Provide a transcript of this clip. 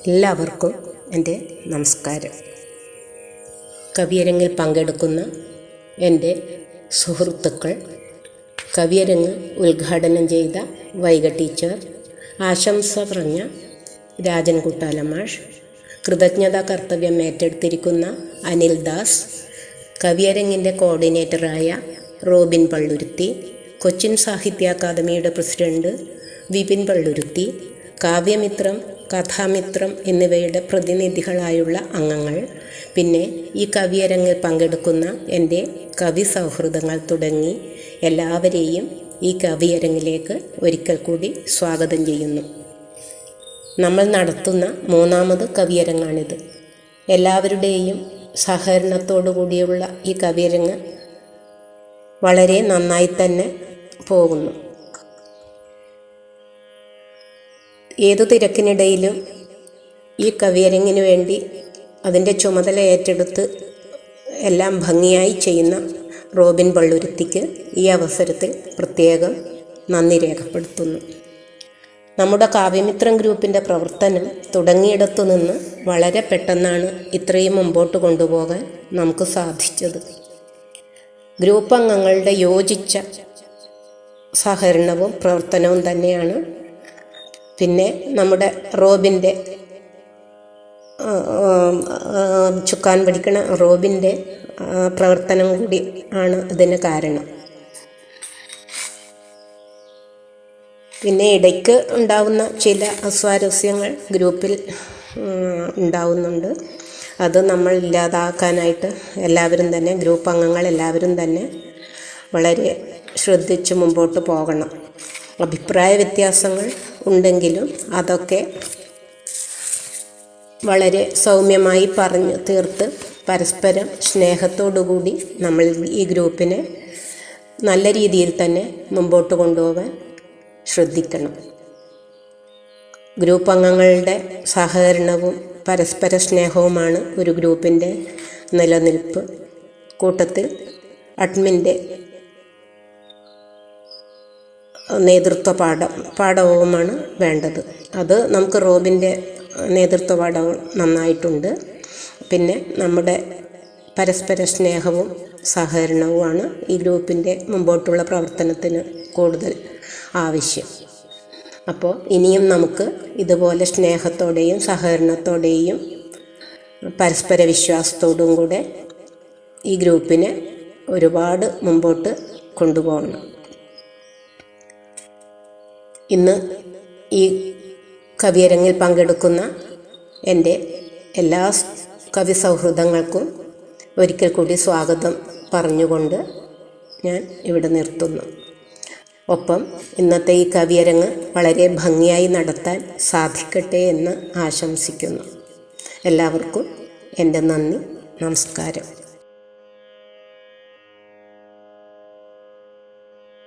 എല്ലാവർക്കും എൻ്റെ നമസ്കാരം. കവിയരങ്ങിൽ പങ്കെടുക്കുന്ന എൻ്റെ സുഹൃത്തുക്കൾ, കവിയരങ്ങ് ഉദ്ഘാടനം ചെയ്ത വൈഗ ടീച്ചർ, ആശംസ പറഞ്ഞ രാജൻ കുട്ടാലമാഷ്, കൃതജ്ഞതാ കർത്തവ്യം ഏറ്റെടുത്തിരിക്കുന്ന അനിൽ ദാസ്, കവിയരങ്ങിൻ്റെ കോർഡിനേറ്ററായ റോബിൻ പള്ളുരുത്തി, കൊച്ചിൻ സാഹിത്യ അക്കാദമിയുടെ പ്രസിഡന്റ് വിപിൻ പള്ളുരുത്തി, കാവ്യമിത്രം, കഥാമിത്രം എന്നിവയുടെ പ്രതിനിധികളായുള്ള അംഗങ്ങൾ, പിന്നെ ഈ കവിയരങ്ങിൽ പങ്കെടുക്കുന്ന എൻ്റെ കവി സൗഹൃദങ്ങൾ തുടങ്ങി എല്ലാവരെയും ഈ കവിയരങ്ങിലേക്ക് ഒരിക്കൽ കൂടി സ്വാഗതം ചെയ്യുന്നു. നമ്മൾ നടത്തുന്ന മൂന്നാമത് കവിയരങ്ങാണിത്. എല്ലാവരുടെയും സഹകരണത്തോടു കൂടിയുള്ള ഈ കവിയരങ്ങ് വളരെ നന്നായി തന്നെ പോകുന്നു. ഏതു തിരക്കിനിടയിലും ഈ കവിയരങ്ങിന് വേണ്ടി അതിൻ്റെ ചുമതല ഏറ്റെടുത്ത് എല്ലാം ഭംഗിയായി ചെയ്യുന്ന റോബിൻ പള്ളുരുത്തിക്ക് ഈ അവസരത്തിൽ പ്രത്യേകം നന്ദി രേഖപ്പെടുത്തുന്നു. നമ്മുടെ കാവ്യമിത്രം ഗ്രൂപ്പിൻ്റെ പ്രവർത്തനം തുടങ്ങിയിടത്തു നിന്ന് വളരെ പെട്ടെന്നാണ് ഇത്രയും മുമ്പോട്ട് കൊണ്ടുപോകാൻ നമുക്ക് സാധിച്ചത്. ഗ്രൂപ്പ് അംഗങ്ങളുടെ യോജിച്ച സഹകരണവും പ്രവർത്തനവും തന്നെയാണ്. പിന്നെ നമ്മുടെ റോബിൻ്റെ ചുക്കാൻ പിടിക്കണ റോബിൻ്റെ പ്രവർത്തനം കൂടി ആണ് ഇതിന് കാരണം. പിന്നെ ഇടയ്ക്ക് ഉണ്ടാവുന്ന ചില അസ്വാരസ്യങ്ങൾ ഗ്രൂപ്പിൽ ഉണ്ടാവുന്നുണ്ട്. അത് നമ്മൾ ഇല്ലാതാക്കാനായിട്ട് എല്ലാവരും തന്നെ, ഗ്രൂപ്പ് അംഗങ്ങൾ എല്ലാവരും തന്നെ വളരെ ശ്രദ്ധിച്ച് മുമ്പോട്ട് പോകണം. അഭിപ്രായ വ്യത്യാസങ്ങൾ ഉണ്ടെങ്കിലും അതൊക്കെ വളരെ സൗമ്യമായി പറഞ്ഞു തീർത്ത് പരസ്പരം സ്നേഹത്തോടുകൂടി നമ്മൾ ഈ ഗ്രൂപ്പിനെ നല്ല രീതിയിൽ തന്നെ മുമ്പോട്ട് കൊണ്ടുപോകാൻ ശ്രദ്ധിക്കണം. ഗ്രൂപ്പ് അംഗങ്ങളുടെ സഹകരണവും പരസ്പര സ്നേഹവുമാണ് ഒരു ഗ്രൂപ്പിൻ്റെ നിലനിൽപ്പ്. കൂട്ടത്തിൽ അഡ്മിൻ്റെ നേതൃത്വ പാഠവുമാണ് വേണ്ടത്. അത് നമുക്ക് റോബിൻ്റെ നേതൃത്വ പാഠവും നന്നായിട്ടുണ്ട്. പിന്നെ നമ്മുടെ പരസ്പര സ്നേഹവും സഹകരണവുമാണ് ഈ ഗ്രൂപ്പിൻ്റെ മുമ്പോട്ടുള്ള പ്രവർത്തനത്തിന് കൂടുതൽ ആവശ്യം. അപ്പോൾ ഇനിയും നമുക്ക് ഇതുപോലെ സ്നേഹത്തോടെയും സഹകരണത്തോടെയും പരസ്പര വിശ്വാസത്തോടും കൂടെ ഈ ഗ്രൂപ്പിനെ ഒരുപാട് മുമ്പോട്ട് കൊണ്ടുപോകണം. ഇന്ന് ഈ കവിയരങ്ങിൽ പങ്കെടുക്കുന്ന എൻ്റെ എല്ലാ കവി സൗഹൃദങ്ങൾക്കും ഒരിക്കൽ കൂടി സ്വാഗതം പറഞ്ഞുകൊണ്ട് ഞാൻ ഇവിടെ നിർത്തുന്നു. ഒപ്പം ഇന്നത്തെ ഈ കവിയരങ്ങ് വളരെ ഭംഗിയായി നടത്താൻ സാധിക്കട്ടെ എന്ന് ആശംസിക്കുന്നു. എല്ലാവർക്കും എൻ്റെ നന്ദി, നമസ്കാരം.